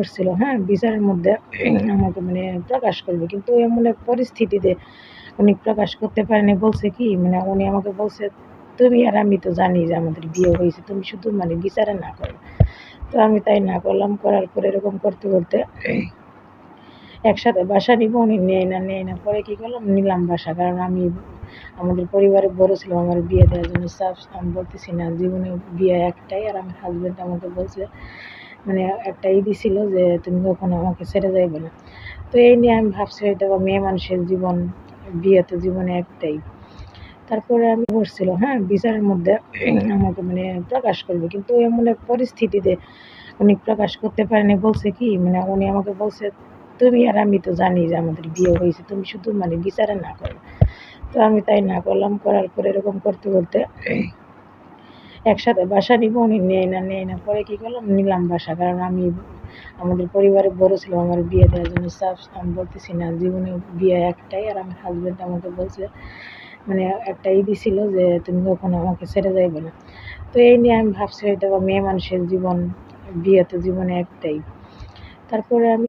করছিল, হ্যাঁ, বিচারের মধ্যে আমাকে প্রকাশ করবে, কিন্তু এমন এক পরিস্থিতিতে উনি প্রকাশ করতে পারেনি। বলছে কি উনি আমাকে বলছে, তুমি আর আমি তো জানি যে আমাদের বিয়ে হয়েছে, তুমি শুধু বিচারে না করো। তো আমি তাই না করলাম। করার পরে এরকম করতে করতে একসাথে বাসা নিব, উনি নেয় না। পরে কি করলাম, নিলাম বাসা। কারণ আমি আমাদের পরিবারে বড় ছিলাম, আমার বিয়ে দেওয়ার জন্য চাপ। আমি বলতেছি না, জীবনে বিয়ে একটাই। আর আমার হাজব্যান্ড আমাকে বলছে, একটা দিছিল যে তুমি কখনো আমাকে ছেড়ে যাইবে না। তো এই নিয়ে আমি ভাবছি হয়তো বা মেয়ে মানুষের জীবন, বিয়ে তো জীবনে একটাই। তারপরে আমি করছিল, হ্যাঁ, বিচারের মধ্যে আমাকে প্রকাশ করবে, কিন্তু এমন এক পরিস্থিতিতে উনি প্রকাশ করতে পারেনি। বলছে কি উনি আমাকে বলছে, তুমি আর আমি তো জানি যে আমাদের বিয়ে হয়েছে, তুমি শুধু বিচারে না করো। তো আমি তাই না করলাম। করার পরে এরকম করতে করতে একসাথে বাসা নিব, উনি নেয় না। পরে কি করলাম, নিলাম বাসা। কারণ আমি আমাদের পরিবারে বড় ছিলাম, আমার বিয়ে দেওয়ার জন্য চাপ। আমি বলতেছি না, জীবনে বিয়ে একটাই। আর আমার হাজব্যান্ড আমাকে বলছে, একটা দিছিল যে তুমি কখনো আমাকে ছেড়ে যাইবে না। তো এই নিয়ে আমি ভাবছি হয়তো বা মেয়ে মানুষের জীবন, বিয়ে তো জীবনে একটাই। তারপরে আমি